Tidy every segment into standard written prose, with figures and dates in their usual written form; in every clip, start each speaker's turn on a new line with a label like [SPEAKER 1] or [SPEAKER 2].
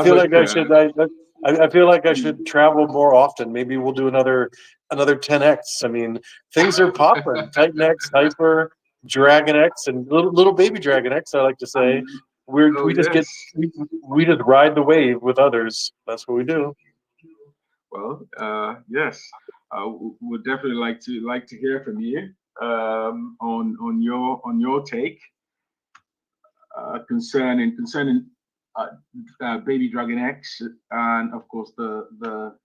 [SPEAKER 1] feel like I should. I feel like I should travel more often. Maybe we'll do another 10x. I mean, things are popping. TitanX, Hyper, DragonX, and little baby DragonX. I like to say, we just get we just ride the wave with others. That's what we do.
[SPEAKER 2] Well, yes, would definitely like to hear from you on your take concerning baby DragonX and of course the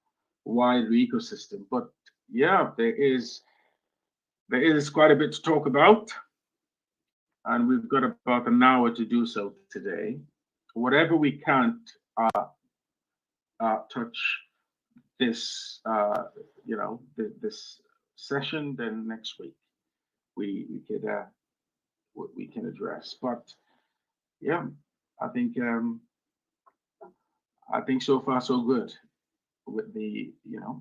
[SPEAKER 2] wider ecosystem. But yeah, there is quite a bit to talk about, and we've got about an hour to do so today. Whatever we can't touch this this session, then next week we can address. But yeah, I think so far so good with the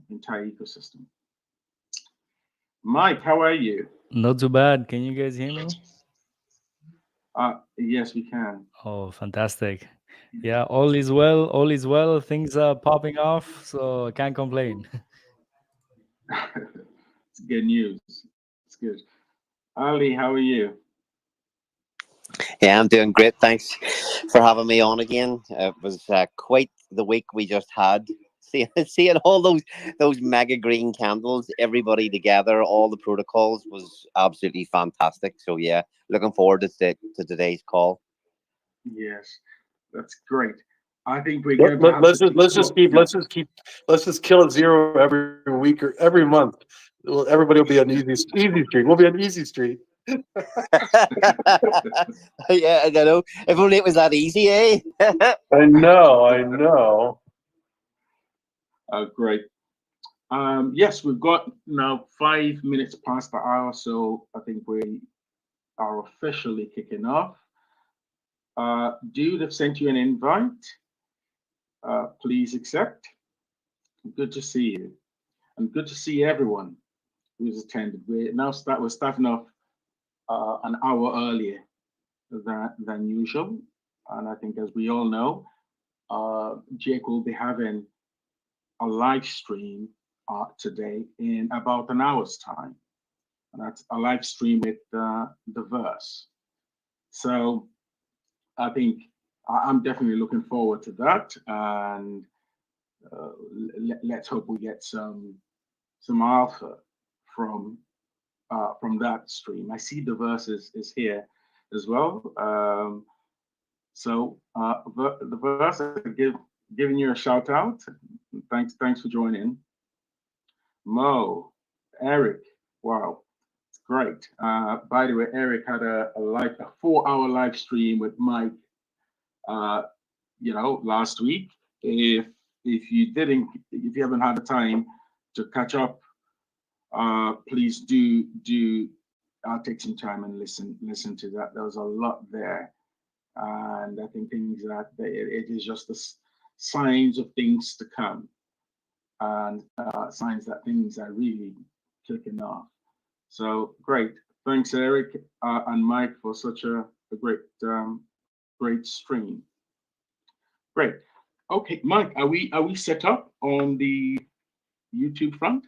[SPEAKER 2] entire ecosystem. Mike, how are you?
[SPEAKER 3] Not too bad. Can you guys hear me?
[SPEAKER 2] Yes, we can.
[SPEAKER 3] Oh, fantastic. Yeah, all is well. All is well. Things are popping off, so I can't complain.
[SPEAKER 2] It's good news. It's good. Ali, how are you?
[SPEAKER 4] Yeah, I'm doing great. Thanks for having me on again. It was quite the week we just had. Seeing all those mega green candles, everybody together, all the protocols was absolutely fantastic. So yeah, looking forward to today's call.
[SPEAKER 2] Yes, that's great. I think we're going
[SPEAKER 1] to let's just kill a zero every week or every month. Everybody will be on easy street. We'll be on easy street.
[SPEAKER 4] Yeah, I don't know. If only it was that easy, eh?
[SPEAKER 1] I know.
[SPEAKER 2] Oh, great. Yes, we've got now 5 minutes past the hour, so I think we are officially kicking off. Dude, I've sent you an invite. Please accept. Good to see you, and good to see everyone who's attended. We're starting off an hour earlier than usual, and I think, as we all know, Jake will be having a live stream today in about an hour's time, and that's a live stream with the verse. So I think I'm definitely looking forward to that, and let's hope we get some alpha from that stream. I see the verse is here as well. So the verse, giving you a shout out. Thanks for joining. Mo, Eric, wow, it's great. By the way, Eric had a 4-hour live stream with Mike, last week. If you haven't had the time to catch up, please do take some time and listen to that. There was a lot there, and I think things that it is just the signs of things to come, and signs that things are really kicking off. So great. Thanks, Eric and Mike, for such a great stream. Great. Okay, Mike, are we set up on the YouTube front?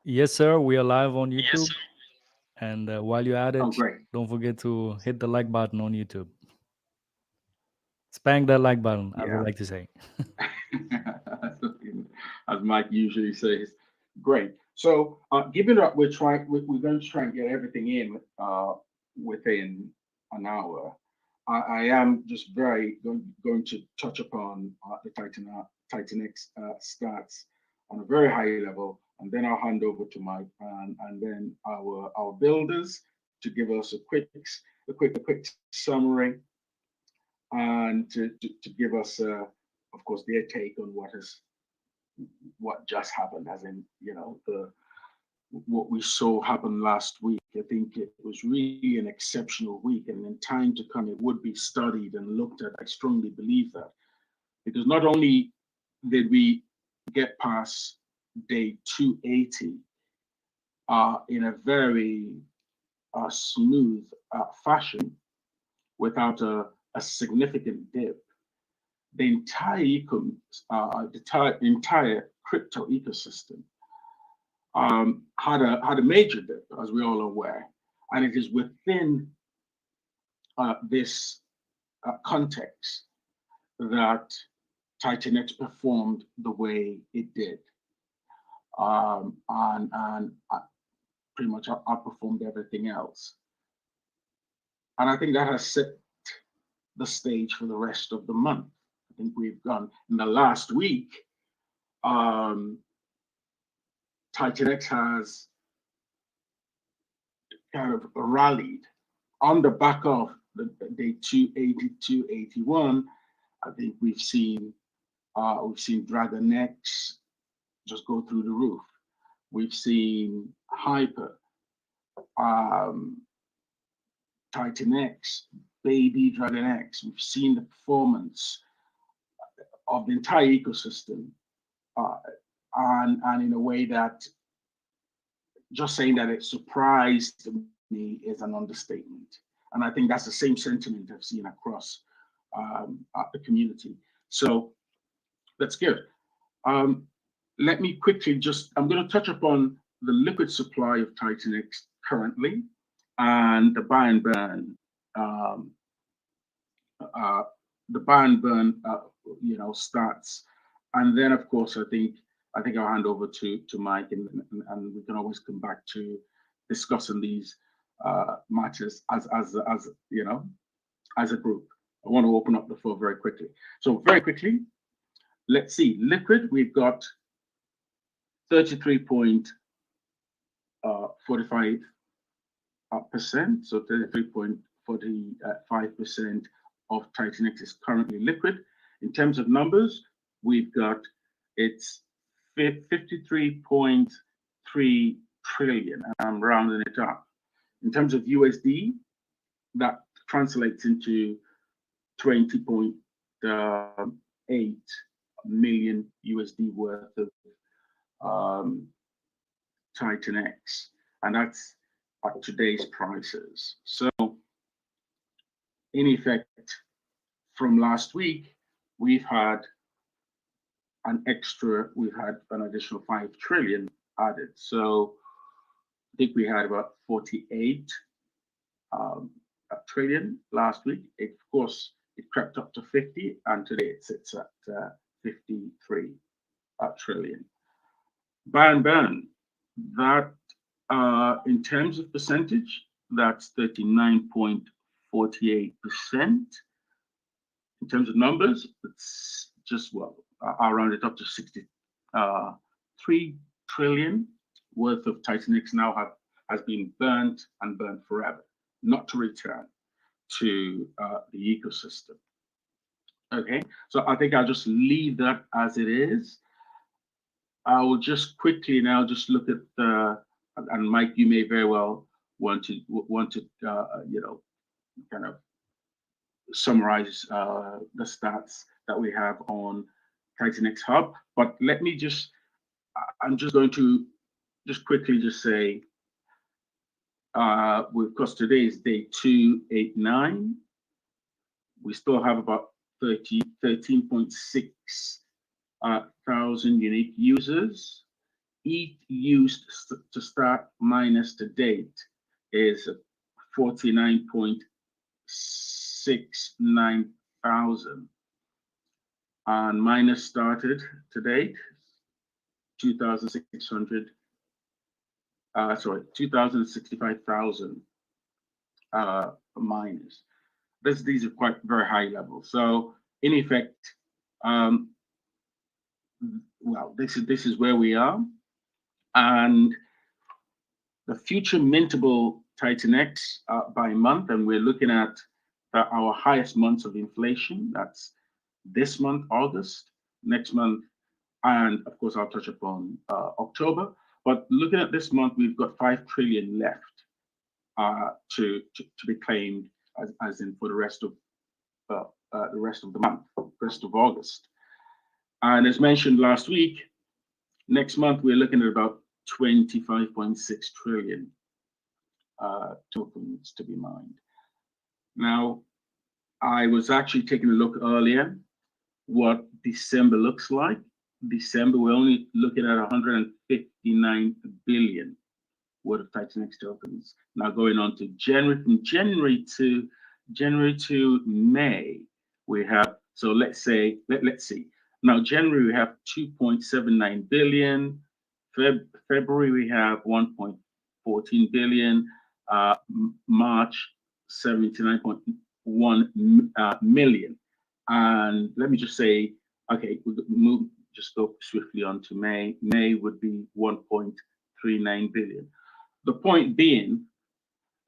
[SPEAKER 3] Yes, sir. We are live on YouTube. Yes, and while you're at it, don't forget to hit the like button on YouTube. Spank that like button, I would like to say.
[SPEAKER 2] As Mike usually says. Great. So given that we're going to try and get everything in within an hour, I am just going to touch upon the TitanX stats on a very high level, and then I'll hand over to Mike and then our builders to give us a quick summary, and to give us of course their take on what just happened, as in what we saw happen last week. I think it was really an exceptional week, and in time to come it would be studied and looked at. I strongly believe that, because not only did we get past day 280 in a very smooth fashion, without a a significant dip, the entire crypto ecosystem had a major dip, as we all are aware, and it is within this context that TitanX performed the way it did, and pretty much outperformed everything else. And I think that has set the stage for the rest of the month. I think we've gone in the last week. TitanX has kind of rallied on the back of the day 282, 81. I think we've seen DragonX just go through the roof. We've seen Hyper, TitanX, baby DragonX. We've seen the performance of the entire ecosystem, and in a way that just saying that it surprised me is an understatement. And I think that's the same sentiment I've seen across the community. So that's good. Let me quickly I'm going to touch upon the liquid supply of TitanX currently and the buy and burn. The buy and burn, stats. And then, of course, I think I'll hand over to Mike, and we can always come back to discussing these matters as a group. I want to open up the floor very quickly. So very quickly, let's see. Liquid, we've got 33.45%. So 33.45% of TitanX is currently liquid. In terms of numbers, we've got it's 53.3 trillion. I'm rounding it up. In terms of USD, that translates into 20.8 million USD worth of TitanX, and that's at today's prices. So in effect, from last week, we've had an additional 5 trillion added. So I think we had about 48 trillion last week. Of course, it crept up to 50, and today it sits at 53 trillion. Buy and burn, that in terms of percentage, that's 39.48%. In terms of numbers, it's just, I'll round it up to 63 trillion worth of TitanX now has been burnt and burned forever, not to return to the ecosystem. Okay, so I think I'll just leave that as it is. I will just quickly now just look at and Mike, you may very well want to kind of summarize the stats that we have on TitanX Hub. But let me I'm just going to quickly say, because today is day 289, we still have about 13.6 thousand unique users. ETH used to start minus to date is 49.69 thousand, and minus started to date 2,65,000 miners. These are quite very high levels. So in effect, this is where we are, and the future mintable TitanX by month, and we're looking at our highest months of inflation. That's this month, August, next month, and of course I'll touch upon October. But looking at this month, we've got 5 trillion left to be claimed, as in for the rest of the month, rest of August. And as mentioned last week, next month we're looking at about 25.6 trillion tokens to be mined. Now, I was actually taking a look earlier what December looks like. December, we're only looking at 159 billion worth of TitanX tokens. Now going on to January, from January to May, we have, so let's see. Now January we have 2.79 billion. February we have 1.14 billion. March 79.1 million. And let me just say, okay, we'll just go swiftly on to May. May would be 1.39 billion. The point being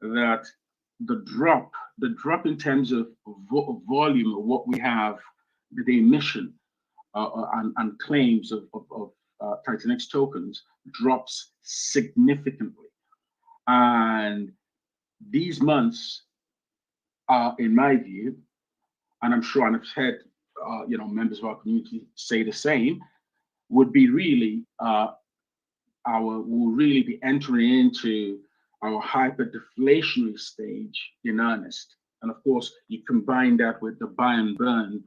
[SPEAKER 2] that the drop in terms of volume of what we have, the emission and claims of TitanX tokens drops significantly. And these months are, in my view, and I'm sure, and I've heard members of our community say the same, would be really we'll really be entering into our hyper deflationary stage in earnest. And of course, you combine that with the buy and burn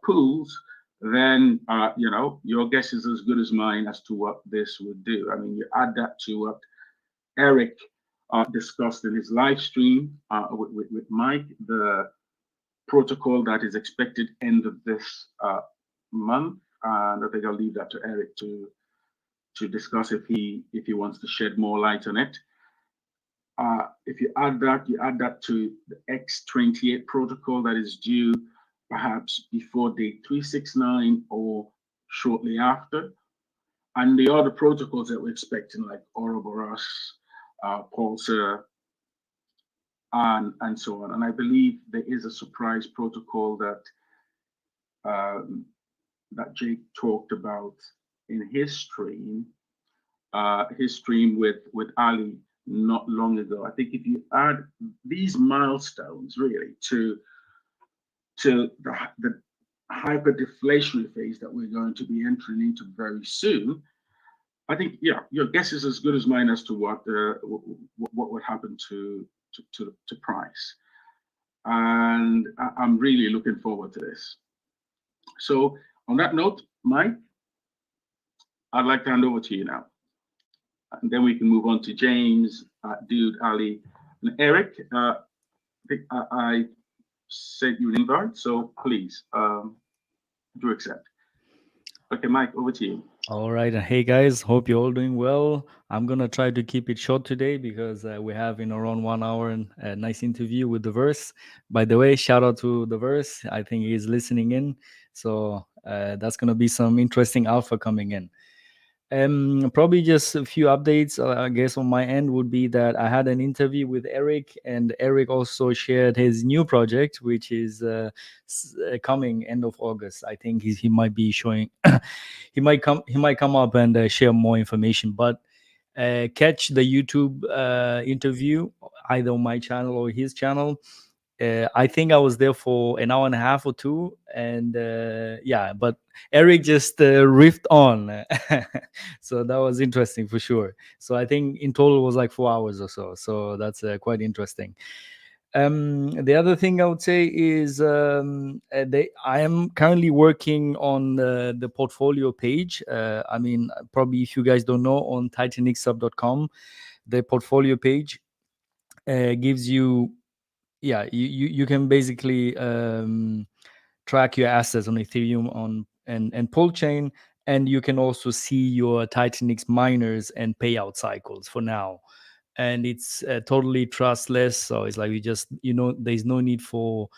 [SPEAKER 2] pools, then your guess is as good as mine as to what this would do. I mean, you add that to what Eric discussed in his live stream with Mike, the protocol that is expected end of this month, and I think I'll leave that to Eric to discuss if he wants to shed more light on it. If you add that to the X28 protocol that is due perhaps before day 369 or shortly after, and the other protocols that we're expecting like Ouroboros, Pulsar, and so on. And I believe there is a surprise protocol that that Jake talked about in his stream with Ali not long ago. I think if you add these milestones really to the hyper deflationary phase that we're going to be entering into very soon, I think your guess is as good as mine as to what would happen to price. And I'm really looking forward to this. So on that note, Mike, I'd like to hand over to you now. And then we can move on to James, Dude, Ali, and Eric. I think I sent you an invite, so please do accept. Okay, Mike, over to you.
[SPEAKER 3] All right. Hey, guys. Hope you're all doing well. I'm going to try to keep it short today because we have in around 1 hour and a nice interview with The Verse. By the way, shout out to The Verse. I think he's listening in. So that's going to be some interesting alpha coming in. Probably just a few updates, I guess, on my end would be that I had an interview with Eric, and Eric also shared his new project, which is coming end of August. I think he might be showing, he might come up and share more information. But catch the YouTube interview either on my channel or his channel. I think I was there for an hour and a half or two, and but Eric just riffed on. So that was interesting for sure. So I think in total it was like 4 hours or so. So that's quite interesting. The other thing I would say is I am currently working on the portfolio page. I mean, probably if you guys don't know, on TitanXsub.com, the portfolio page gives you, you can basically track your assets on Ethereum and Pull chain, and you can also see your TitanX miners and payout cycles for now. And it's totally trustless, so it's like there's no need for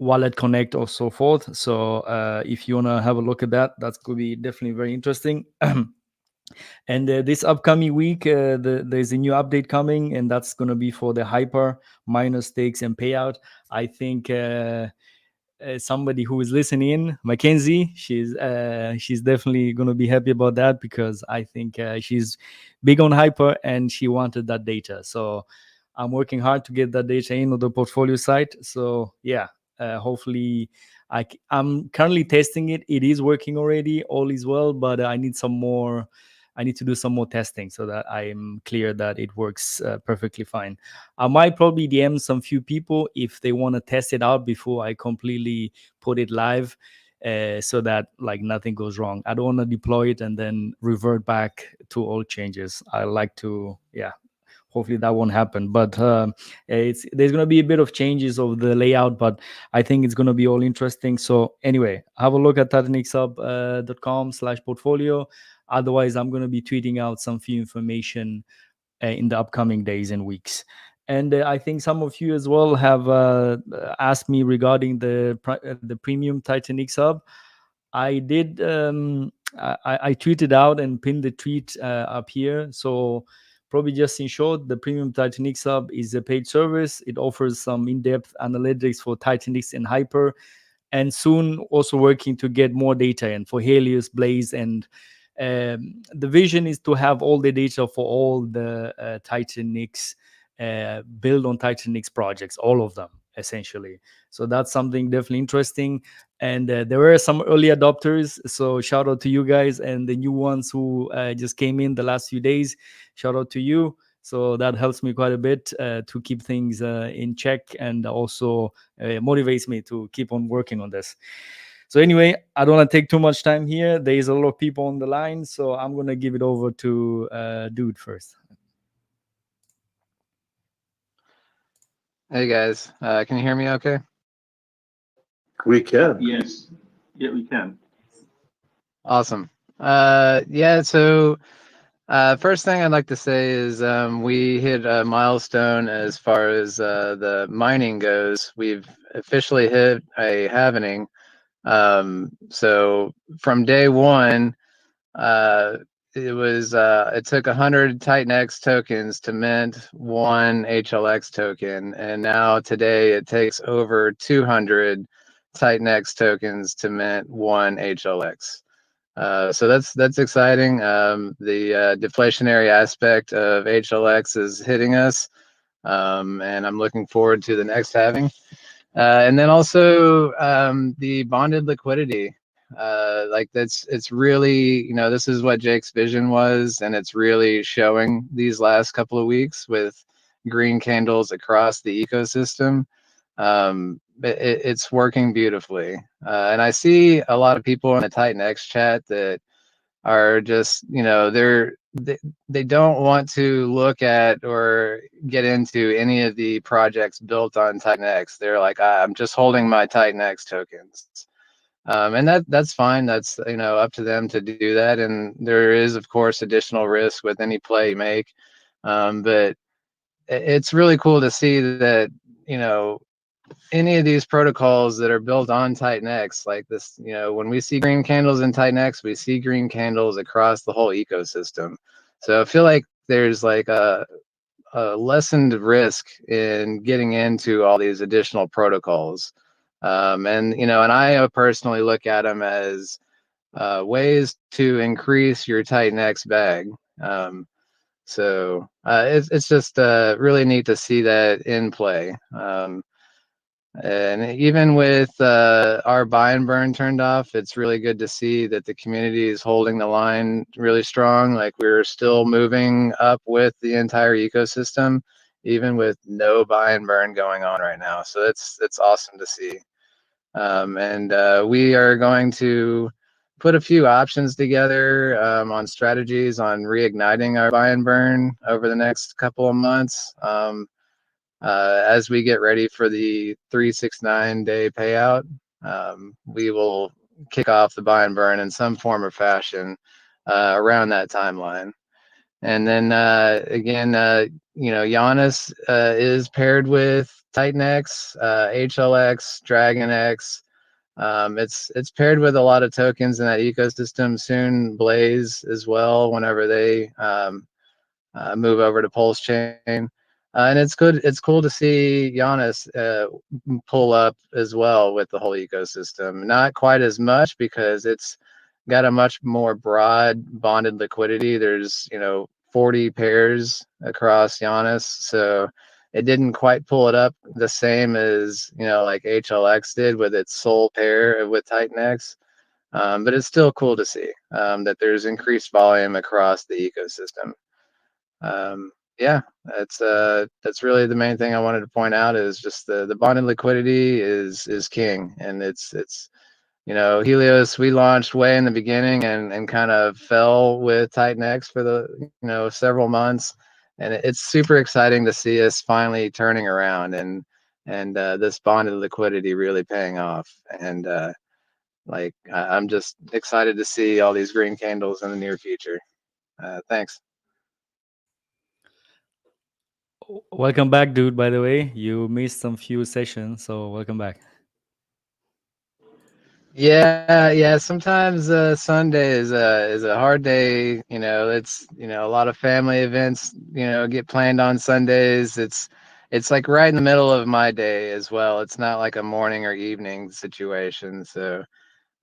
[SPEAKER 3] wallet connect or so forth. So if you want to have a look at that, that's going to be definitely very interesting. And this upcoming week, there's a new update coming, and that's going to be for the hyper minor stakes and payout. I think somebody who is listening in, Mackenzie, she's definitely going to be happy about that, because I think she's big on hyper and she wanted that data. So I'm working hard to get that data in on the portfolio site. So hopefully I'm currently testing it. It is working already, all is well, but I need some more I need to do some more testing so that I'm clear that it works perfectly fine. I might probably DM some few people if they want to test it out before I completely put it live, so that like nothing goes wrong. I don't want to deploy it and then revert back to all changes. I like to, hopefully that won't happen. But there's going to be a bit of changes of the layout, but I think it's going to be all interesting. So anyway, have a look at titanxhub.com/portfolio. Otherwise, I'm going to be tweeting out some few information in the upcoming days and weeks. And I think some of you as well have asked me regarding the premium TitanX hub. I did. I tweeted out and pinned the tweet up here. So probably just in short, the premium TitanX hub is a paid service. It offers some in-depth analytics for TitanX and Hyper, and soon also working to get more data in for Helios, Blaze, and the vision is to have all the data for all the TitanX build on TitanX projects, all of them essentially. So that's something definitely interesting. And there were some early adopters, so shout out to you guys, and the new ones who just came in the last few days, shout out to you. So that helps me quite a bit to keep things in check, and also motivates me to keep on working on this. So anyway, I don't want to take too much time here. There is a lot of people on the line, so I'm going to give it over to Dude first.
[SPEAKER 5] Hey guys, can you hear me okay?
[SPEAKER 1] We can.
[SPEAKER 2] Yes. Yeah, we can.
[SPEAKER 5] Awesome. So first thing I'd like to say is we hit a milestone as far as the mining goes. We've officially hit a halvening. So from day one, it took 100 TitanX tokens to mint one HLX token, and now today it takes over 200 TitanX tokens to mint one HLX. So that's exciting. The deflationary aspect of HLX is hitting us, and I'm looking forward to the next halving. And then also the bonded liquidity. It's really, this is what Jake's vision was, and it's really showing these last couple of weeks with green candles across the ecosystem. It's working beautifully. And I see a lot of people in the TitanX chat that are just, they don't want to look at or get into any of the projects built on TitanX. They're like, I'm just holding my TitanX tokens. And that's fine. That's, up to them to do that. And there is, of course, additional risk with any play you make. But it's really cool to see that, any of these protocols that are built on TitanX, like this, when we see green candles in TitanX, we see green candles across the whole ecosystem. So I feel like there's like a lessened risk in getting into all these additional protocols. And I personally look at them as ways to increase your TitanX bag. So it's just really neat to see that in play. And even with our buy and burn turned off, it's really good to see that the community is holding the line really strong. Like, we're still moving up with the entire ecosystem, even with no buy and burn going on right now. So it's awesome to see. And we are going to put a few options together on strategies on reigniting our buy and burn over the next couple of months. As we get ready for the 369-day payout, we will kick off the buy and burn in some form or fashion around that timeline. And then again, Giannis is paired with TitanX, HLX, DragonX. It's paired with a lot of tokens in that ecosystem. Soon Blaze as well, whenever they move over to Pulse Chain. And it's good. It's cool to see Giannis pull up as well with the whole ecosystem. Not quite as much because it's got a much more broad bonded liquidity. There's 40 pairs across Giannis, so it didn't quite pull it up the same as like HLX did with its sole pair with TitanX. But it's still cool to see that there's increased volume across the ecosystem. Yeah, that's really the main thing I wanted to point out, is just the bonded liquidity is king, and it's Helios, we launched way in the beginning and kind of fell with TitanX for the several months, and it's super exciting to see us finally turning around and this bonded liquidity really paying off. And I'm just excited to see all these green candles in the near future. Thanks.
[SPEAKER 3] Welcome back, dude. By the way, you missed some few sessions, so welcome back.
[SPEAKER 5] Yeah. Sometimes Sunday is a hard day. It's a lot of family events. Get planned on Sundays. It's like right in the middle of my day as well. It's not like a morning or evening situation. So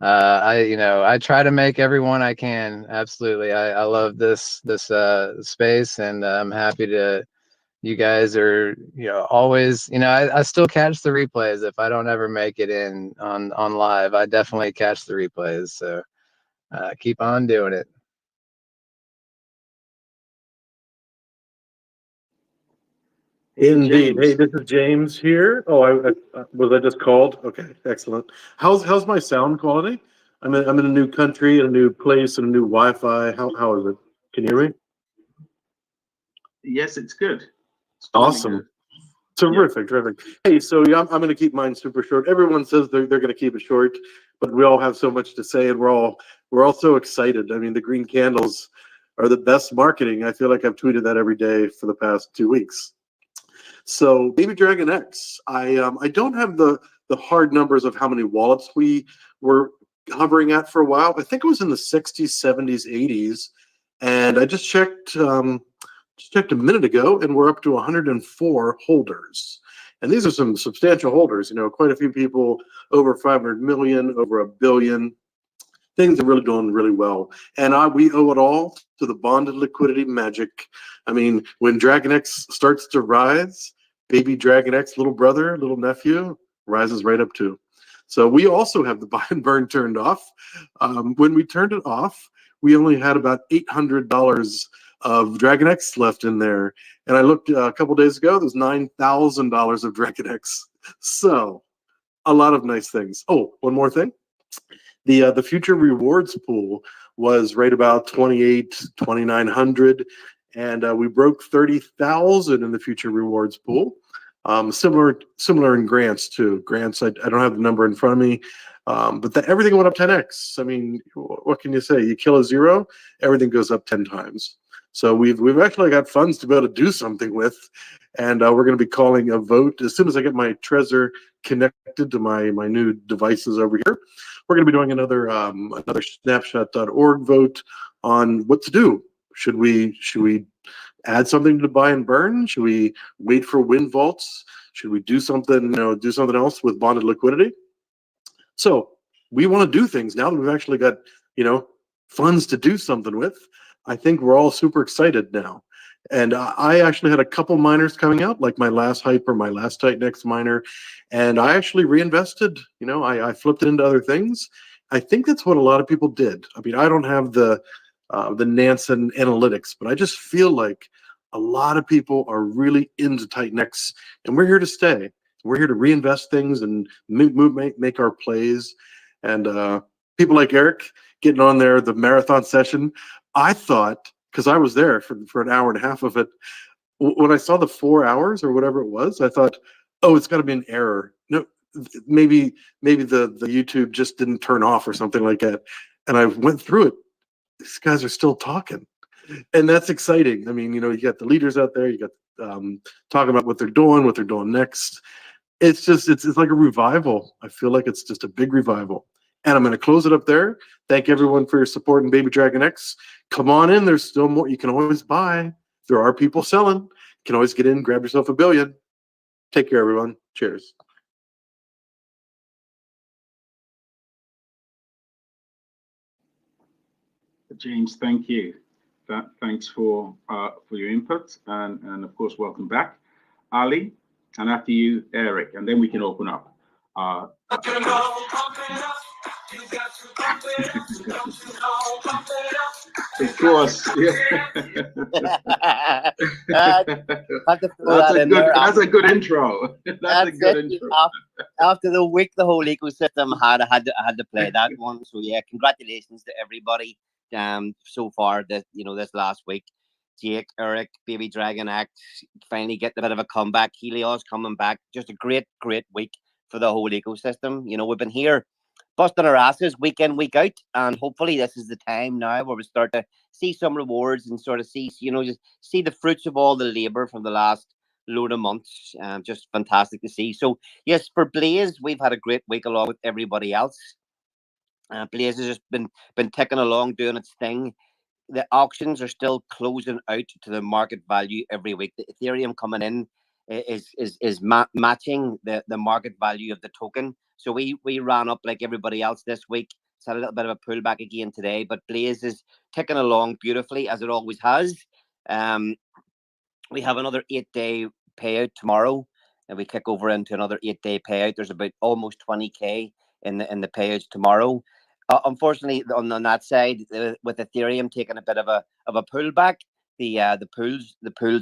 [SPEAKER 5] I try to make everyone I can. Absolutely, I love this space, and I'm happy to. You guys are, always, I still catch the replays. If I don't ever make it in on live, I definitely catch the replays. So keep on doing it.
[SPEAKER 1] Indeed.
[SPEAKER 2] James.
[SPEAKER 1] Hey, this is James here. Oh, was I just called? Okay, excellent. How's my sound quality? I'm in a new country, in a new place, and a new Wi-Fi. How is it? Can you hear me?
[SPEAKER 2] Yes, it's good. It's really
[SPEAKER 1] Awesome.
[SPEAKER 2] good.
[SPEAKER 1] Terrific. Hey, so yeah, I'm going to keep mine super short. Everyone says they're going to keep it short, but we all have so much to say, and we're all so excited. I mean, the green candles are the best marketing. I feel like I've tweeted that every day for the past 2 weeks. So, Baby DragonX, I don't have the hard numbers of how many wallets we were hovering at for a while. I think it was in the 60s, 70s, 80s, and I just checked a minute ago, and we're up to 104 holders. And these are some substantial holders. Quite a few people over 500 million, over $1 billion. Things are really doing really well, and we owe it all to the bonded liquidity magic. I mean, when DragonX starts to rise, Baby DragonX, little brother, little nephew, rises right up too. So we also have the buy and burn turned off. When we turned it off, we only had about $800 of DragonX left in there, and I looked a couple days ago. There's $9,000 of DragonX. So a lot of nice things. Oh, one more thing. The future rewards pool was right about 2,900, and we broke 30,000 in the future rewards pool. Similar in grants too. Grants, I don't have the number in front of me, but everything went up 10x. I mean, what can you say? You kill a zero, everything goes up 10 times. So we've actually got funds to be able to do something with, and we're going to be calling a vote as soon as I get my Trezor connected to my new devices over here. We're going to be doing another snapshot.org vote on what to do. Should we add something to buy and burn? Should we wait for wind vaults? Should we do something else with bonded liquidity? So we want to do things now that we've actually got funds to do something with. I think we're all super excited now. And I actually had a couple miners coming out, like my last Hyper, my last TitanX miner, and I actually reinvested. I flipped it into other things. I think that's what a lot of people did. I mean, I don't have the Nansen analytics, but I just feel like a lot of people are really into TitanX, and we're here to stay. We're here to reinvest things and make our plays. And people like Eric getting on there, the marathon session, I thought, because I was there for an hour and a half of it, when I saw the 4 hours or whatever it was, I thought, oh, it's got to be an error. No, maybe the YouTube just didn't turn off or something like that. And I went through it. These guys are still talking, and that's exciting. I mean, you got the leaders out there. You got talking about what they're doing next. It's like a revival. I feel like it's just a big revival. And I'm going to close it up there. Thank everyone for your support in Baby DragonX. Come on in. There's still more. You can always buy. There are people selling. You can always get in, grab yourself $1 billion. Take care, everyone. Cheers.
[SPEAKER 2] James, thank you. Thanks for your input, and of course, welcome back, Ali. And after you, Eric, and then we can open up. Of course, yeah.
[SPEAKER 4] Have to throw that in there.
[SPEAKER 2] That's a good intro. That's a good
[SPEAKER 4] it.
[SPEAKER 2] intro.
[SPEAKER 4] After the week the whole ecosystem had, I had to play that one. So yeah, congratulations to everybody. So far this last week, Jake, Eric, Baby DragonX finally getting a bit of a comeback. Helios coming back. Just a great week for the whole ecosystem. We've been here busting our asses week in, week out, and hopefully this is the time now where we start to see some rewards and sort of see, just see the fruits of all the labor from the last load of months. Just fantastic to see. So yes, for Blaze, we've had a great week along with everybody else. Blaze has just been ticking along, doing its thing. The auctions are still closing out to the market value every week. The Ethereum coming in is matching the market value of the token. So we ran up like everybody else this week. It's had a little bit of a pullback again today, but Blaze is ticking along beautifully as it always has. We have another 8-day payout tomorrow, and we kick over into another 8-day payout. There's about almost 20K in the payouts tomorrow. Unfortunately, on that side, with Ethereum taking a bit of a pullback, the pools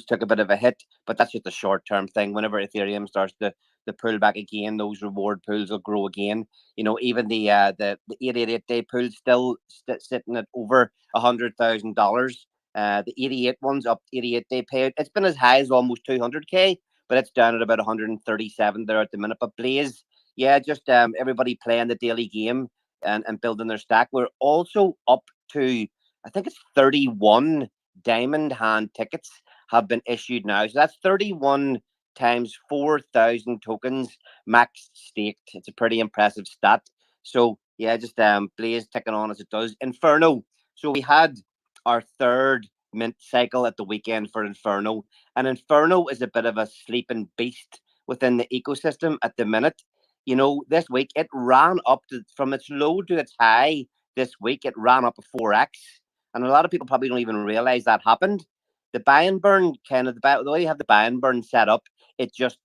[SPEAKER 4] took a bit of a hit, but that's just a short-term thing. Whenever Ethereum starts to pull back again, those reward pools will grow again. Even the 888-day pool still sitting at over $100,000. The 88 ones up 88-day payout. It's been as high as almost 200K, but it's down at about 137 there at the minute. But Blaze, yeah, just everybody playing the daily game and building their stack. We're also up to, I think it's 31 diamond hand tickets have been issued now. So that's 31 times 4,000 tokens max staked. It's a pretty impressive stat. So yeah, just Blaze ticking on as it does. Inferno. So we had our third mint cycle at the weekend for Inferno, and Inferno is a bit of a sleeping beast within the ecosystem at the minute. This week it ran up from its low to its high. This week it ran up a 4x, and a lot of people probably don't even realize that happened. The buy and burn the way you have the buy and burn set up, it just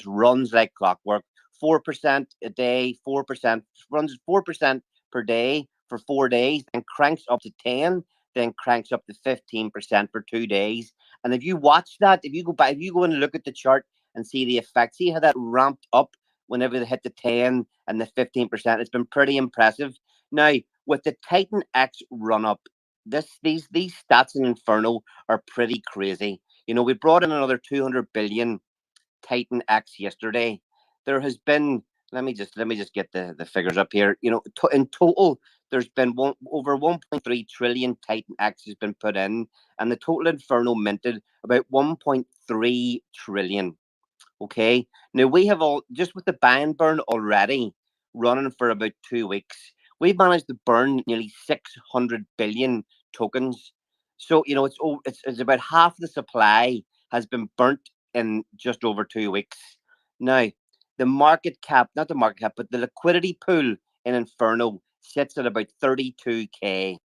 [SPEAKER 4] runs like clockwork. 4% a day, 4% runs 4% per day for 4 days, and cranks up to 10, then cranks up to 15% for 2 days. And if you watch that, if you go and look at the chart and see the effect, see how that ramped up whenever they hit the 10 and the 15%. It's been pretty impressive. Now, with the TitanX run up, these stats in Inferno are pretty crazy. We brought in another 200 billion TitanX yesterday. There has been, let me just get the figures up here. In total, there's been over 1.3 trillion TitanX has been put in, and the total Inferno minted about 1.3 trillion. Okay. Now we have all just with the buy and burn already running for about 2 weeks. We've managed to burn nearly 600 billion tokens. So it's about half the supply has been burnt in just over 2 weeks. Now the market cap, not the market cap, but the liquidity pool in Inferno sits at about 32K,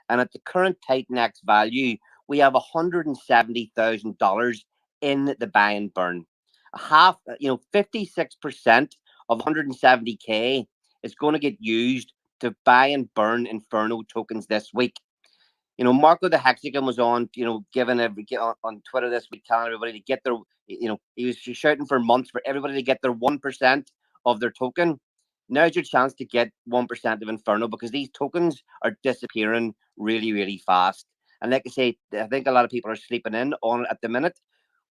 [SPEAKER 4] and at the current TitanX value, we have $170,000 in the buy and burn. 56% of 170K is going to get used to buy and burn Inferno tokens this week. Marco the Hexagon was on, giving on Twitter this week, telling everybody to get their, he was shouting for months for everybody to get their 1% of their token. Now's your chance to get 1% of Inferno, because these tokens are disappearing really, really fast. And like I say, I think a lot of people are sleeping in on it at the minute.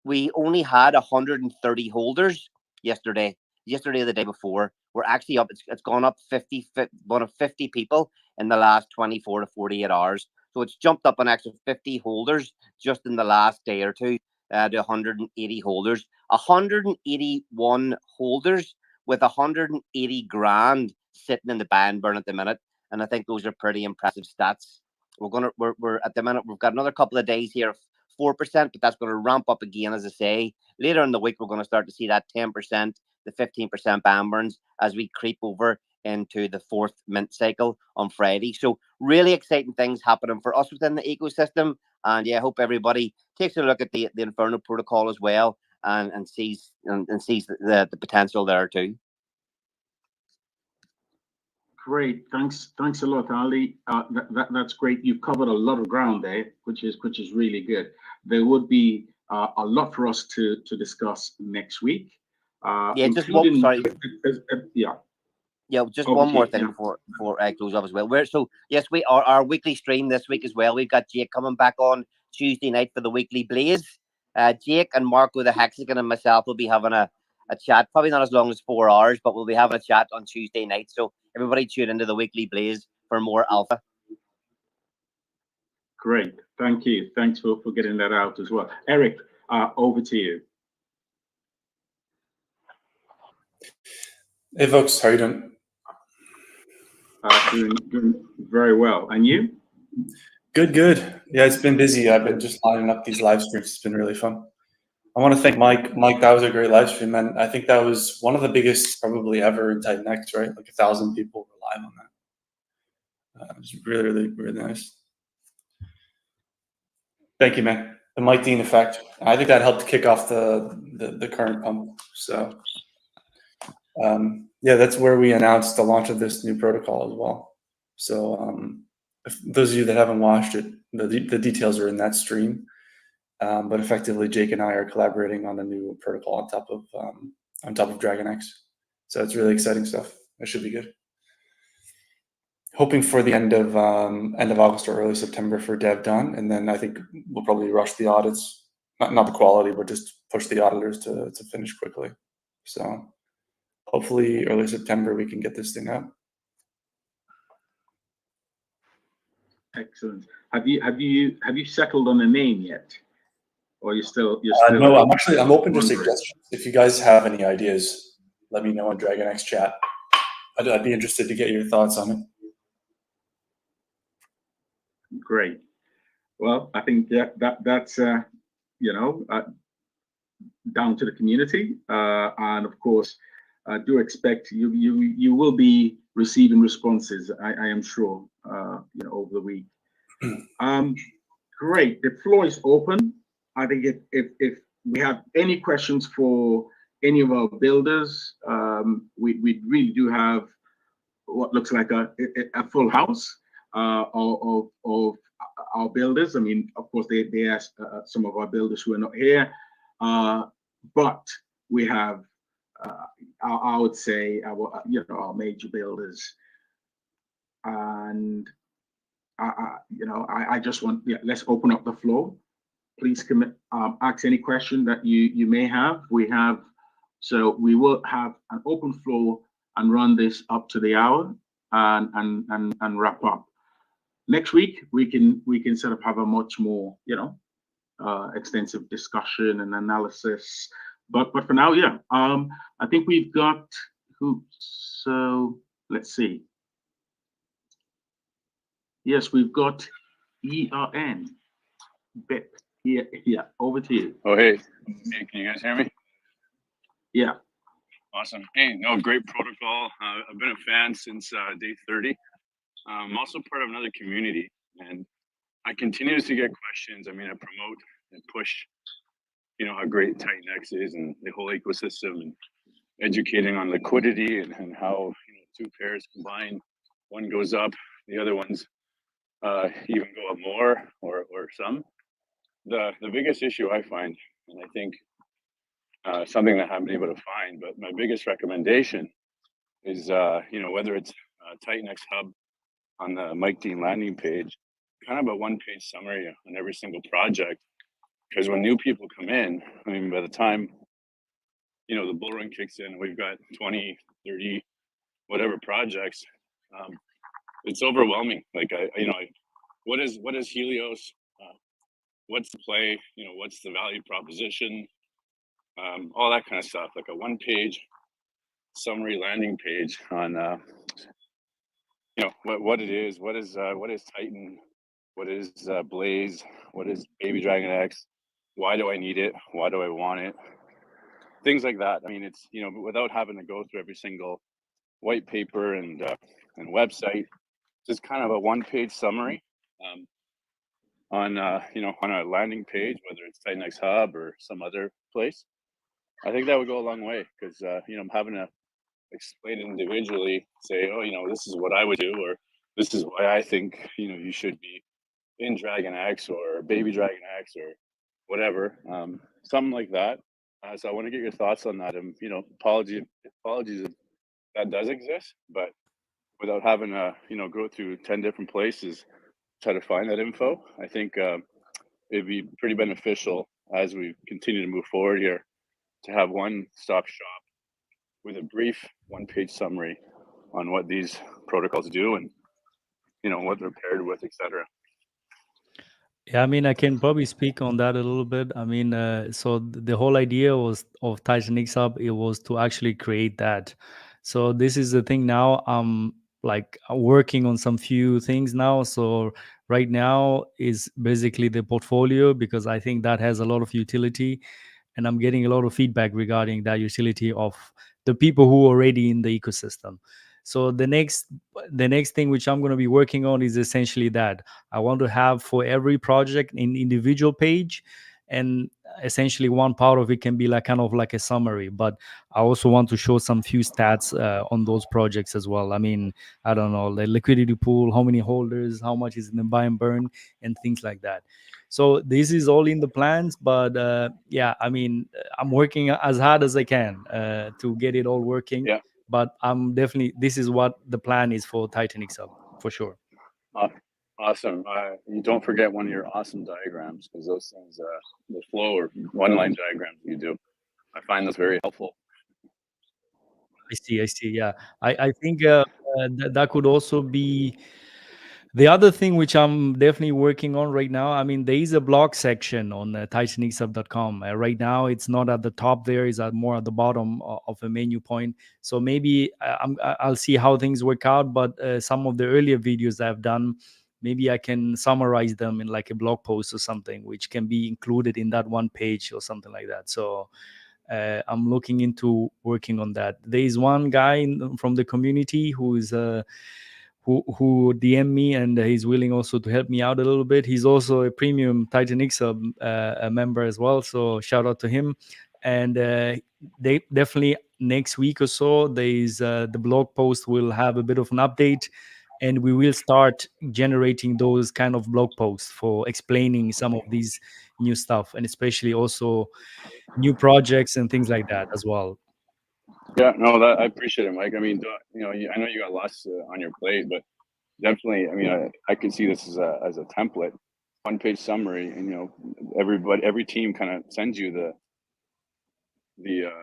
[SPEAKER 4] We only had 130 holders yesterday or the day before. We're actually up. It's gone up 50 people in the last 24 to 48 hours. So it's jumped up an extra 50 holders just in the last day or two to 180 holders. 181 holders with 180 grand sitting in the buy and burn at the minute. And I think those are pretty impressive stats. We're at the minute, we've got another couple of days here 4%, but that's going to ramp up again, as I say. Later in the week, we're going to start to see that 10%, the 15% ban burns as we creep over into the fourth mint cycle on Friday. So really exciting things happening for us within the ecosystem. And yeah, I hope everybody takes a look at the Inferno protocol as well and sees the potential there too.
[SPEAKER 2] Great, thanks a lot, Ali. That's great. You've covered a lot of ground there, which is really good. There would be a lot for us to discuss next week.
[SPEAKER 4] Yeah, just one.
[SPEAKER 2] Including,
[SPEAKER 4] Sorry.
[SPEAKER 2] yeah.
[SPEAKER 4] Yeah, just
[SPEAKER 2] Over
[SPEAKER 4] one
[SPEAKER 2] to
[SPEAKER 4] more
[SPEAKER 2] you,
[SPEAKER 4] thing
[SPEAKER 2] yeah.
[SPEAKER 4] before I close up as well. Yes, we are our weekly stream this week as well. We've got Jake coming back on Tuesday night for the weekly Blaze. Jake and Marco the Hexagon and myself will be having a chat, probably not as long as 4 hours, but we'll be having a chat on Tuesday night. So everybody tune into the weekly Blaze for more alpha.
[SPEAKER 2] Great, thank you. Thanks for getting that out as well. Eric, over to you.
[SPEAKER 6] Hey folks, how are you doing?
[SPEAKER 2] Doing very well. And you?
[SPEAKER 6] Good. Yeah, it's been busy. I've been just lining up these live streams. It's been really fun. I want to thank Mike. Mike, that was a great live stream, and I think that was one of the biggest probably ever in TitanX, right? Like 1,000 people were live on that. It was really nice. Thank you, man. The Mike Dean effect. I think that helped kick off the current pump. So yeah, that's where we announced the launch of this new protocol as well. So if those of you that haven't watched it, the details are in that stream. But effectively, Jake and I are collaborating on a new protocol on top of DragonX. So it's really exciting stuff. It should be good. Hoping for the end of August or early September for dev done, and then I think we'll probably rush the audits, not the quality, but just push the auditors to finish quickly. So hopefully early September we can get this thing out.
[SPEAKER 2] Excellent. Have you settled on a name yet, or you're still?
[SPEAKER 6] No, I'm open to suggestions. If you guys have any ideas, let me know in DragonX chat. I'd be interested to get your thoughts on it.
[SPEAKER 2] Great. Well, I think that's down to the community, and of course, do expect you will be receiving responses. I am sure. Over the week. Great. The floor is open. I think if we have any questions for any of our builders, we really do have what looks like a full house of our builders. I mean, of course, they asked some of our builders who are not here, but we have, I would say, our major builders, and I just want, let's open up the floor. Please ask any question that you may have. So we will have an open floor and run this up to the hour and wrap up. Next week we can sort of have a much more extensive discussion and analysis. But for now, yeah, I think we've got who. So let's see. Yes, we've got ERN. BIP. Yeah, over to you.
[SPEAKER 7] Oh, hey, can you guys hear me?
[SPEAKER 2] Yeah.
[SPEAKER 7] Awesome. Hey, no, great protocol. I've been a fan since day 30. I'm also part of another community, and I continuously get questions. I mean, I promote and push, how great TitanX is and the whole ecosystem, and educating on liquidity and how two pairs combine, one goes up, the other one's even go up more or some. The biggest issue I find, and I think something that I haven't been able to find, but my biggest recommendation is, whether it's TitanX Hub on the Mike Dean landing page, kind of a one-page summary on every single project. Because when new people come in, I mean, by the time, the bull run kicks in, we've got 20, 30, whatever projects, it's overwhelming. Like, what is Helios? What's the play? What's the value proposition? All that kind of stuff. Like a one-page summary landing page on, what it is. What is Titan? What is Blaze? What is Baby DragonX? Why do I need it? Why do I want it? Things like that. I mean, it's without having to go through every single white paper and website, just kind of a one-page summary. On a landing page, whether it's TitanX Hub or some other place. I think that would go a long way because having explain it individually, say, oh, this is what I would do, or this is why I think, you should be in DragonX or Baby DragonX or whatever, something like that. So I want to get your thoughts on that. And apologies if that does exist, but without having to go through 10 different places, try to find that info, I think it'd be pretty beneficial as we continue to move forward here to have one-stop shop with a brief one-page summary on what these protocols do and what they're paired with, etc.
[SPEAKER 3] Yeah, I mean, I can probably speak on that a little bit. I mean, so the whole idea was of TitanX Hub, it was to actually create that. So this is the thing now. I'm like working on some few things now. So right now is basically the portfolio, because I think that has a lot of utility, and I'm getting a lot of feedback regarding that utility of the people who are already in the ecosystem. So the next thing which I'm going to be working on is essentially that I want to have for every project an individual page, and essentially one part of it can be like kind of like a summary, but I also want to show some few stats on those projects as well. I mean, I don't know, the liquidity pool, how many holders, how much is in the buy and burn, and things like that. So this is all in the plans, but yeah, I mean, I'm working as hard as I can to get it all working.
[SPEAKER 7] Yeah.
[SPEAKER 3] But I'm definitely, this is what the plan is for TitanX Hub for sure.
[SPEAKER 7] Awesome. You don't forget one of your awesome diagrams, because those things, the flow or one-line diagrams you do, I find those very helpful.
[SPEAKER 3] I see. Yeah, I think that could also be the other thing which I'm definitely working on right now. I mean, there is a blog section on titanxhub.com. Right now, it's not at the top there, it's more at the bottom of a menu point. So maybe I'll see how things work out. But some of the earlier videos I've done, maybe I can summarize them in like a blog post or something, which can be included in that one page or something like that. So I'm looking into working on that. There is one guy from the community who is who DM me, and he's willing also to help me out a little bit. He's also a premium TitanX Hub a member as well, so shout out to him. And they definitely next week or so, there's the blog post will have a bit of an update, and we will start generating those kind of blog posts for explaining some of these new stuff, and especially also new projects and things like that as well.
[SPEAKER 7] Yeah, no, that I appreciate it, Mike. I mean, I know you got lots on your plate, but definitely, I mean, I could see this as a template, one-page summary, and every team kind of sends you the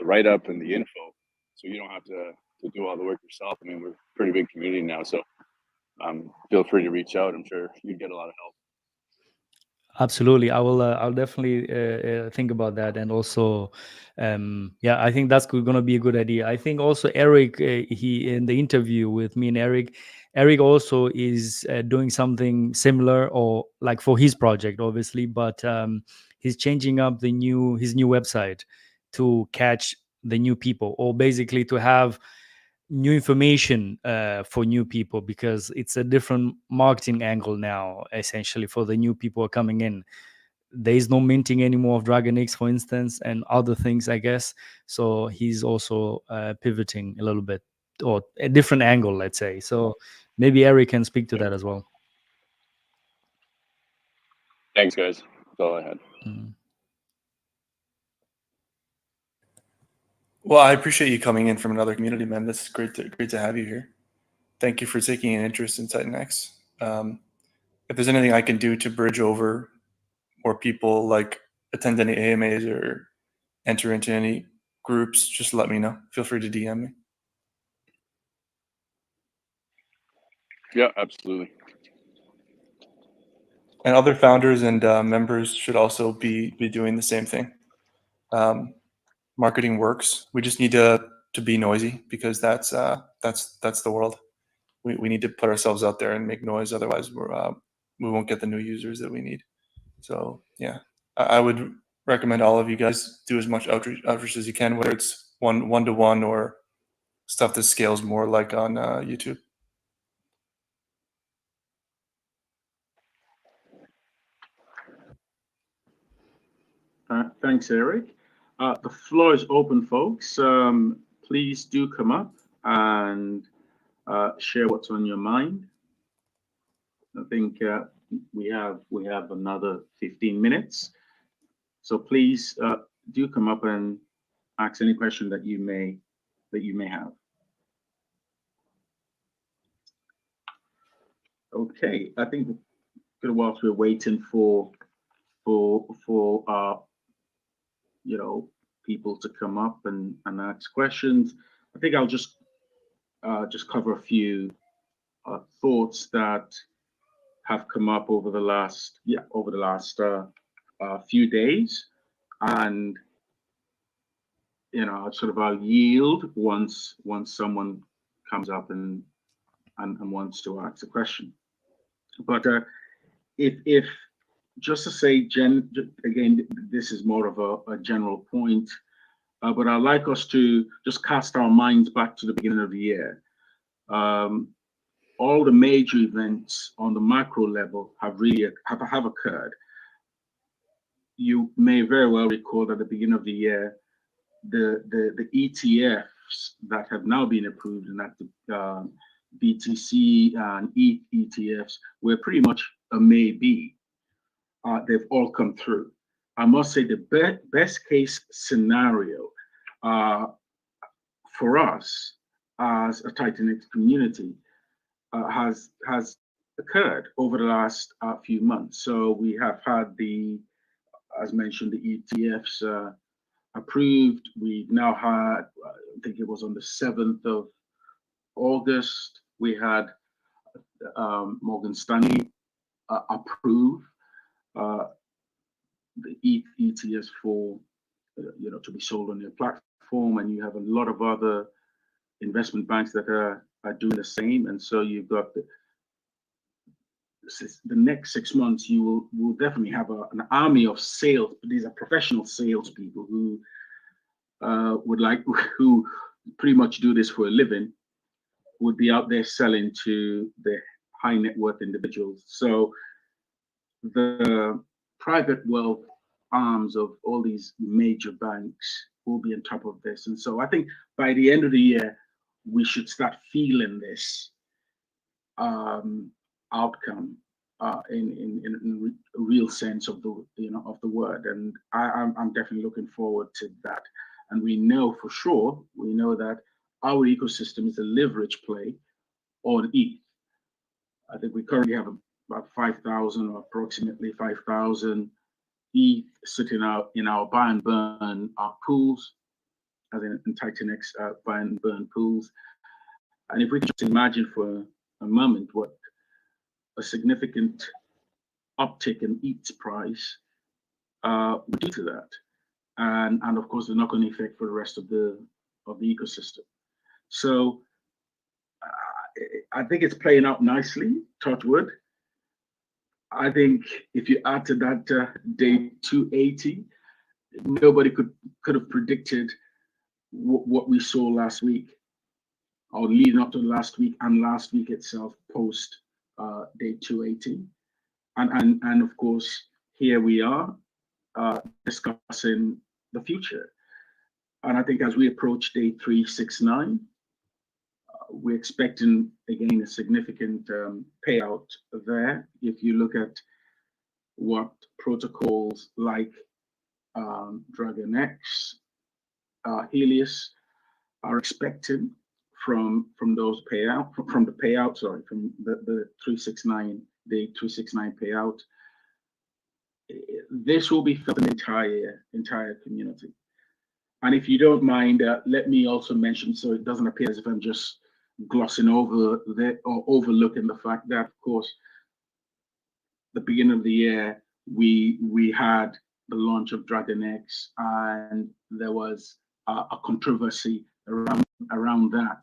[SPEAKER 7] write-up and the info, so you don't have to do all the work yourself. I mean, we're a pretty big community now, so feel free to reach out. I'm sure you'd get a lot of help.
[SPEAKER 3] Absolutely, I will. I'll definitely think about that, and also, yeah, I think that's going to be a good idea. I think also Eric, he in the interview with me and Eric also is doing something similar, or like for his project, obviously, but he's changing up his new website to catch the new people, or basically to have new information for new people, because it's a different marketing angle now, essentially, for the new people are coming in. There is no minting anymore of DragonX, for instance, and other things, I guess. So he's also pivoting a little bit, or a different angle, let's say. So maybe Eric can speak to that as well.
[SPEAKER 7] Thanks, guys. That's all I had.
[SPEAKER 6] Well, I appreciate you coming in from another community, man. This is great to have you here. Thank you for taking an interest in TitanX. If there's anything I can do to bridge over more people, like attend any AMAs or enter into any groups, just let me know. Feel free to DM me.
[SPEAKER 7] Yeah, absolutely.
[SPEAKER 6] And other founders and members should also be doing the same thing. Marketing works. We just need to be noisy, because that's the world. We need to put ourselves out there and make noise. Otherwise, we won't get the new users that we need. So yeah, I would recommend all of you guys do as much outreach as you can, whether it's one-to-one or stuff that scales more, like on YouTube.
[SPEAKER 2] Thanks, Eric. The floor is open, folks. please do come up and share what's on your mind. I think we have another 15 minutes, so please do come up and ask any question that you may have. Okay, I think whilst we're waiting for people to come up and ask questions, I think I'll just cover a few thoughts that have come up over the last few days, and I'll yield once someone comes up and wants to ask a question. But if just to say, again, this is more of a general point, but I'd like us to just cast our minds back to the beginning of the year. All the major events on the macro level have occurred. You may very well recall at the beginning of the year, the ETFs that have now been approved, and that the BTC and ETH ETFs were pretty much a maybe. They've all come through. I must say the best case scenario for us as a TitanX community has occurred over the last few months. So we have had as mentioned, the ETFs approved. We've now had, I think it was on the 7th of August, we had Morgan Stanley approve the ETH ETFs for to be sold on their platform, and you have a lot of other investment banks that are doing the same. And so you've got the next 6 months, you will definitely have an army of sales. These are professional salespeople who who pretty much do this for a living, would be out there selling to the high net worth individuals. So the private wealth arms of all these major banks will be on top of this. And so I think by the end of the year, we should start feeling this outcome in a real sense of the word. And I'm definitely looking forward to that. And we know for sure, that our ecosystem is a leverage play on ETH. I think we currently have about 5,000 or approximately 5,000 ETH sitting out in our buy and burn pools, as in TitanX buy and burn pools. And if we can just imagine for a moment what a significant uptick in ETH's price would do to that, and of course the knock-on effect for the rest of the ecosystem. So I think it's playing out nicely, touch wood. I think if you add to that day 280, nobody could have predicted what we saw last week, or leading up to last week, and last week itself post day 280. And of course, here we are discussing the future. And I think as we approach day 369, we're expecting again a significant payout there. If you look at what protocols like DragonX, Helios are expecting from those payout, from the 369 day 369 payout, this will be felt in the entire community. And if you don't mind, let me also mention, so it doesn't appear as if I'm just glossing over or overlooking the fact that, of course, the beginning of the year, we had the launch of DragonX, and there was a controversy around that.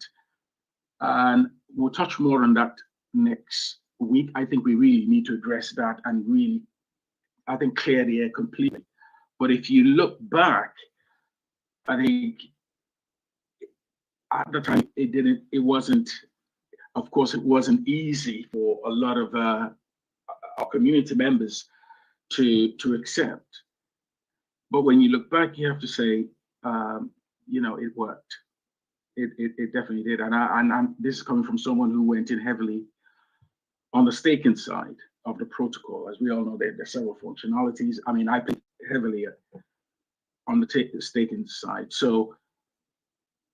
[SPEAKER 2] And we'll touch more on that next week. I think we really need to address that and really, I think, clear the air completely. But if you look back, I think at the time it wasn't easy for a lot of our community members to accept. But when you look back, you have to say, it worked. It definitely did. And this is coming from someone who went in heavily on the staking side of the protocol. As we all know, there's several functionalities. I mean, I played heavily on the staking side. So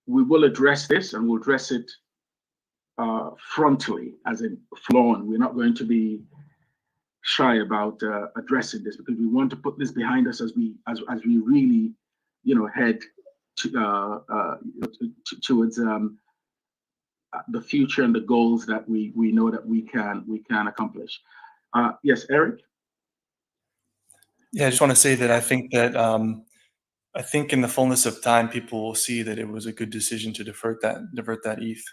[SPEAKER 2] we will address this, and we'll address it frontally, as in flown. We're not going to be shy about addressing this, because we want to put this behind us as we really, head towards the future and the goals that we know that we can accomplish. Yes, Eric.
[SPEAKER 6] Yeah, I just want to say that I think I think in the fullness of time, people will see that it was a good decision to divert that ETH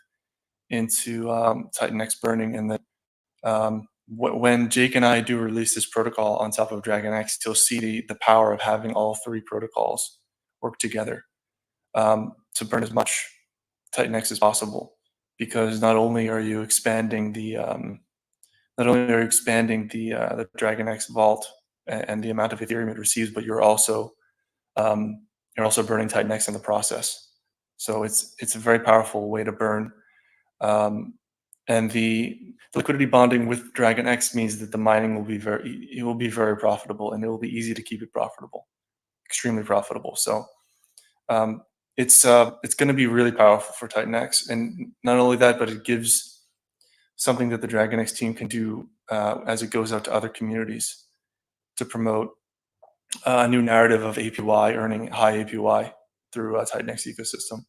[SPEAKER 6] into TitanX burning, and that when Jake and I do release this protocol on top of DragonX, you'll see the power of having all three protocols work together to burn as much TitanX as possible. Because not only are you expanding the DragonX vault and the amount of Ethereum it receives, but you're also burning TitanX in the process. So it's a very powerful way to burn. And the liquidity bonding with DragonX means that the mining will be very profitable, and it will be easy to keep it profitable, extremely profitable. So it's going to be really powerful for TitanX, and not only that, but it gives something that the DragonX team can do as it goes out to other communities to promote a new narrative of APY, earning high APY through a TitanX ecosystem.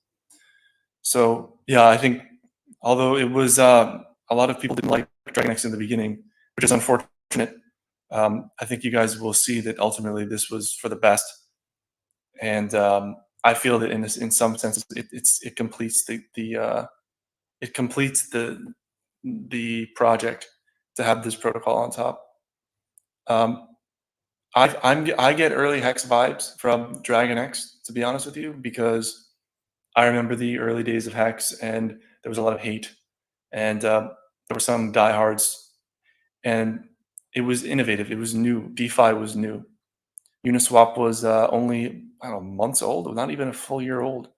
[SPEAKER 6] So yeah, I think although it was a lot of people didn't like DragonX in the beginning, which is unfortunate, I think you guys will see that ultimately this was for the best. And I feel that in some sense it completes the project to have this protocol on top. I get early Hex vibes from DragonX, to be honest with you, because I remember the early days of Hex, and there was a lot of hate, and there were some diehards, and it was innovative. It was new. DeFi was new. Uniswap was only, I don't know, months old, not even a full year old.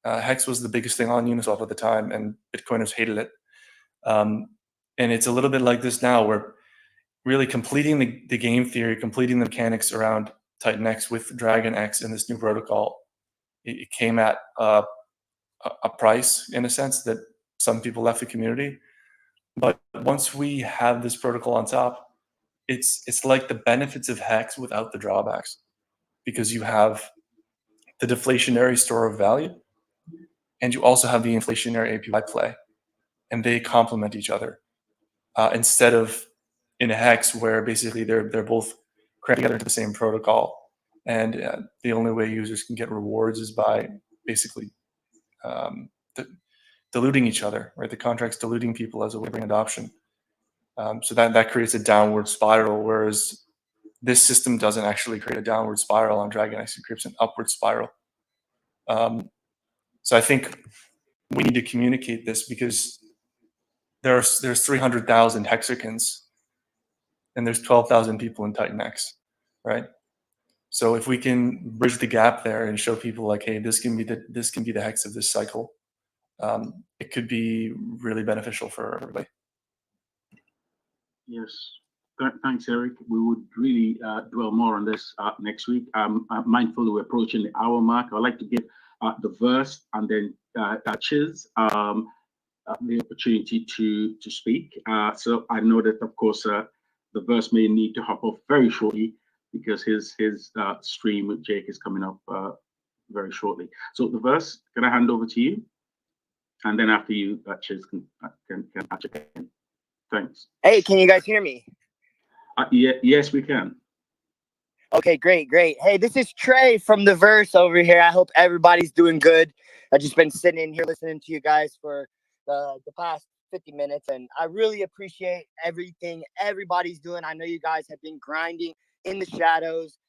[SPEAKER 6] Hex was the biggest thing on Uniswap at the time, and Bitcoiners hated it. And it's a little bit like this now, where really completing the game theory, completing the mechanics around TitanX with DragonX and this new protocol, it came at a price, in a sense, that some people left the community. But once we have this protocol on top, it's like the benefits of Hex without the drawbacks, because you have the deflationary store of value, and you also have the inflationary APY play, and they complement each other. Instead of in a Hex where basically they're both crammed together into the same protocol, and the only way users can get rewards is by basically diluting each other, right? The contract's diluting people as a way to bring adoption. So that creates a downward spiral, whereas this system doesn't actually create a downward spiral on DragonX. It creates an upward spiral. So I think we need to communicate this, because there's 300,000 hexagons, and there's 12,000 people in TitanX, right? So if we can bridge the gap there and show people like, hey, this can be the hex of this cycle, it could be really beneficial for everybody.
[SPEAKER 2] Yes. Thanks, Eric. We would really dwell more on this next week. I'm mindful we're approaching the hour mark. I'd like to give the Verse and then Chiz the opportunity to speak. So I know that, of course, the Verse may need to hop off very shortly, because his stream with Jake is coming up very shortly. So the Verse, can I hand over to you? And then after you, Chiz can catch again. Thanks.
[SPEAKER 8] Hey, can you guys hear me?
[SPEAKER 2] Yes, we can.
[SPEAKER 8] Okay, great. Hey, this is Trey from the Verse over here. I hope everybody's doing good. I've just been sitting in here listening to you guys for the past 50 minutes, and I really appreciate everything everybody's doing. I know you guys have been grinding in the shadows,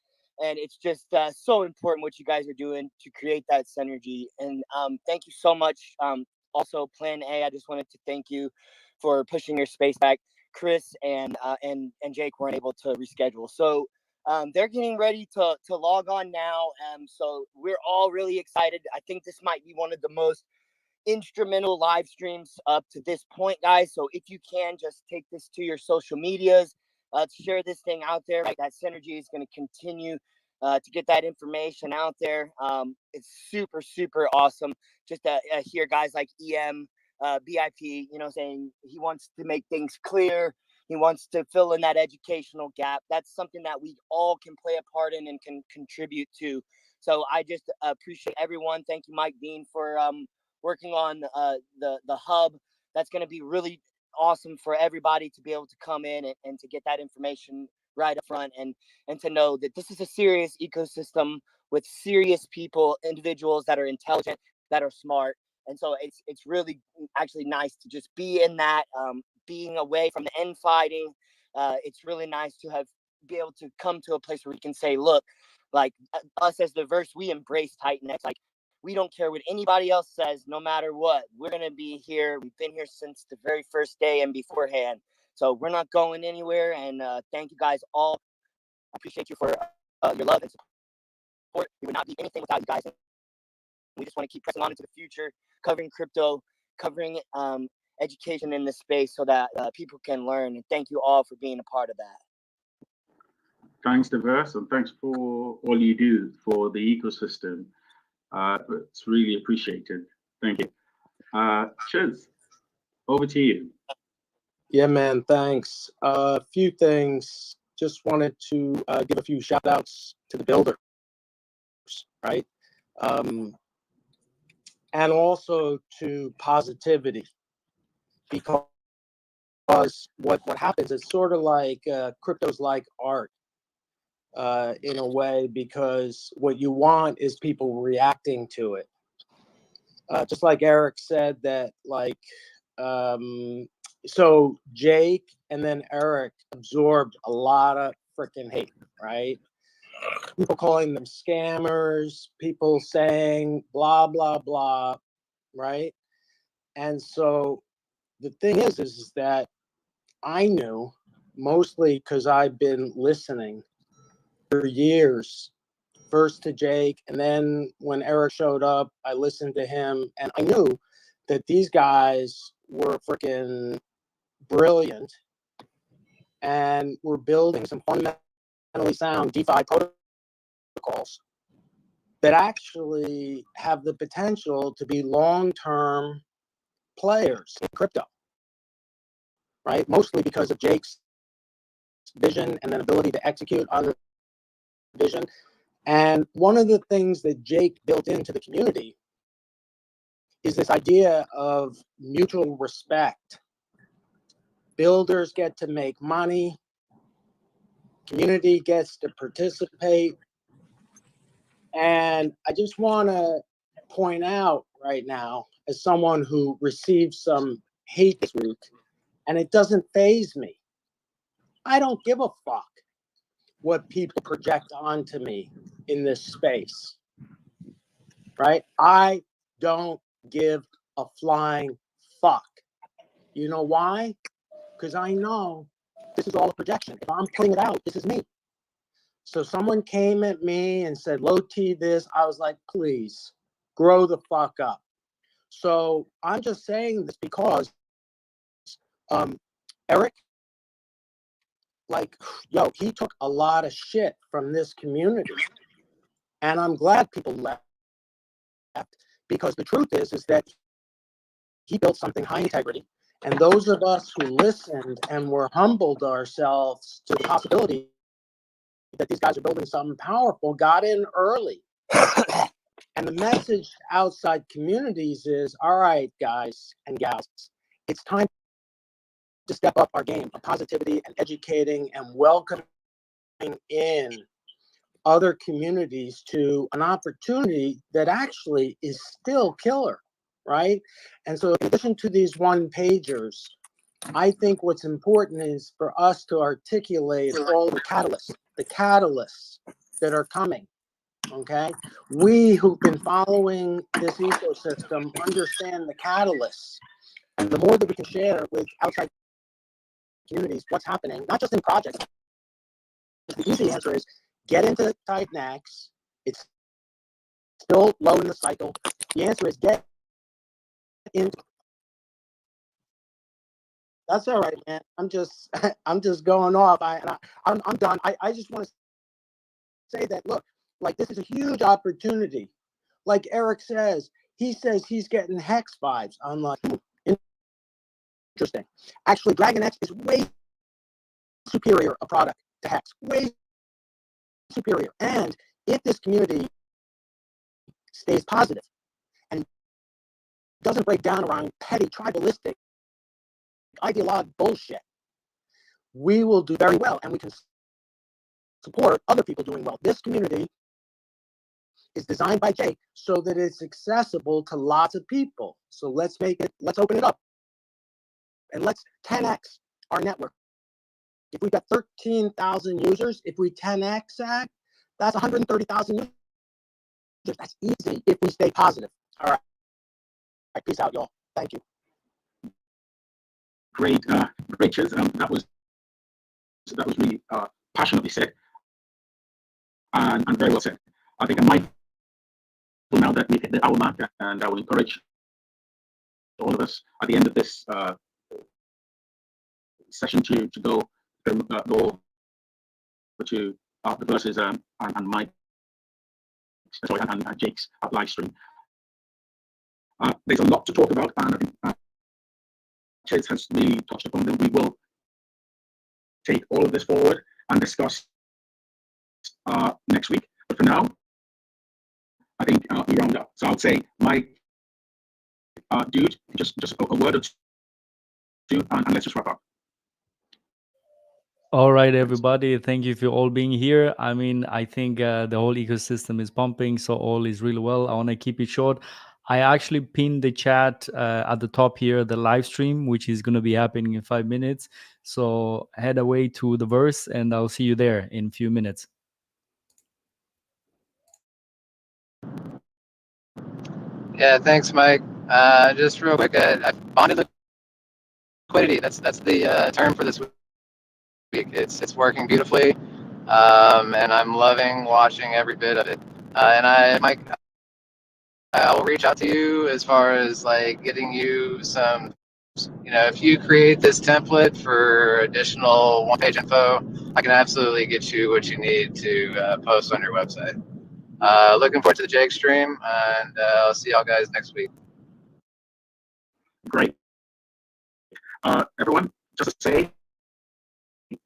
[SPEAKER 8] and it's just so important what you guys are doing to create that synergy. And thank you so much. Also, Plan A, I just wanted to thank you for pushing your space back. Chris and Jake weren't able to reschedule, so they're getting ready to log on now. So we're all really excited. I think this might be one of the most instrumental live streams up to this point, guys. So if you can, just take this to your social medias, share this thing out there. Right? That synergy is going to continue to get that information out there. It's super, super awesome just to hear guys like EM, BIP, saying he wants to make things clear. He wants to fill in that educational gap. That's something that we all can play a part in and can contribute to. So I just appreciate everyone. Thank you, Mike Dean, for working on the hub. That's going to be really awesome for everybody to be able to come in and to get that information right up front and to know that this is a serious ecosystem with serious people, individuals that are intelligent, that are smart. And so it's really actually nice to just be in that, being away from the infighting. It's really nice to be able to come to a place where we can say, look, like us as the verse, we embrace TitanX. Like, we don't care what anybody else says, no matter what. We're going to be here. We've been here since the very first day and beforehand. So we're not going anywhere. And thank you guys all. I appreciate you for your love and support. We would not be anything without you guys. We just want to keep pressing on into the future, covering crypto, covering education in this space so that people can learn. And thank you all for being a part of that.
[SPEAKER 2] Thanks, Diverse, and thanks for all you do for the ecosystem. It's really appreciated. Thank you. Chiz, over to you.
[SPEAKER 9] Yeah, man, thanks. A few things. Just wanted to give a few shout outs to the builders, right? And also to positivity, because what happens is sort of like crypto's like art in a way, because what you want is people reacting to it. Just like Eric said that, like, so Jake and then Eric absorbed a lot of freaking hate, right? People calling them scammers, people saying blah, blah, blah, right? And so the thing is that I knew, mostly because I've been listening for years, first to Jake, and then when Eric showed up, I listened to him, and I knew that these guys were freaking brilliant and were building some fundamentally sound DeFi protocols that actually have the potential to be long-term players in crypto, right? Mostly because of Jake's vision and then ability to execute on the vision. And one of the things that Jake built into the community is this idea of mutual respect. Builders get to make money, community gets to participate. And I just want to point out right now, as someone who received some hate this week, and it doesn't faze me. I don't give a fuck what people project onto me in this space, right? I don't give a flying fuck. You know why? Because I know this is all a projection. If I'm putting it out, this is me. So someone came at me and said, low T this. I was like, please, grow the fuck up. So I'm just saying this because Eric, like, yo, he took a lot of shit from this community. And I'm glad people left, because the truth is that he built something high integrity. And those of us who listened and were humbled ourselves to the possibility that these guys are building something powerful got in early. And the message outside communities is, all right, guys and gals, it's time to step up our game of positivity and educating and welcoming in other communities to an opportunity that actually is still killer, right? And so in addition to these one-pagers, I think what's important is for us to articulate all the catalysts that are coming, okay? We who've been following this ecosystem understand the catalysts. And the more that we can share with outside communities what's happening, not just in projects, the easy answer is get into TitanX. It's still low in the cycle. The answer is get into. That's all right, man. I'm just I'm just going off. I'm done. I just want to say that, look, like, this is a huge opportunity. Like Eric says, he says he's getting hex vibes. I'm like, interesting. Actually, DragonX is way superior a product to hex. Way superior. And if this community stays positive and doesn't break down around petty, tribalistic, ideologue bullshit, we will do very well, and we can support other people doing well. This community is designed by Jake so that it's accessible to lots of people. So let's open it up, and let's 10x our network. If we've got 13,000 users, if we 10x that, that's 130,000 users. That's easy if we stay positive. All right. Peace out, y'all. Thank you.
[SPEAKER 2] Great, great, Chiz. That was really passionately said and very well said. I think I might now that we hit the hour mark, and I will encourage all of us at the end of this session to go over to the verses and Mike, sorry, and Jake's live stream. There's a lot to talk about, and I think Chiz has really touched upon them. We will take all of this forward and discuss next week. But for now, I think we round up. So I would say, Mike, dude, just a word or two, and let's just wrap up.
[SPEAKER 3] All right, everybody. Thank you for all being here. I mean, I think the whole ecosystem is pumping, so all is really well. I want to keep it short. I actually pinned the chat at the top here, the live stream, which is going to be happening in 5 minutes. So head away to the verse, and I'll see you there in a few minutes.
[SPEAKER 5] Yeah, thanks, Mike. Just real quick, I bonded liquidity. That's the term for this week. It's working beautifully, and I'm loving watching every bit of it. And Mike, I will reach out to you as far as like getting you some, if you create this template for additional one-page info, I can absolutely get you what you need to post on your website. Looking forward to the Jake stream, and I'll see y'all guys next week.
[SPEAKER 2] Great. Everyone, just to say,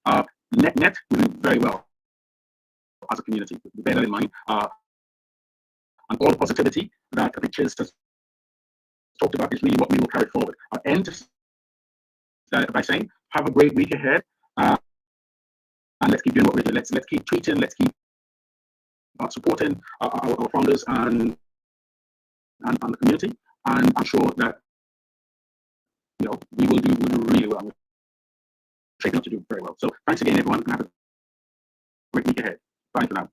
[SPEAKER 2] net, we're doing very well as a community, better than mine. And all the positivity that the Chiz has talked about is really what we will carry forward. I'll end by saying, have a great week ahead, and let's keep doing what we do. Let's keep tweeting, let's keep supporting our founders and the community, and I'm sure that we will do really well. We're shaping up to do very well. So thanks again, everyone, and have a great week ahead. Bye for now.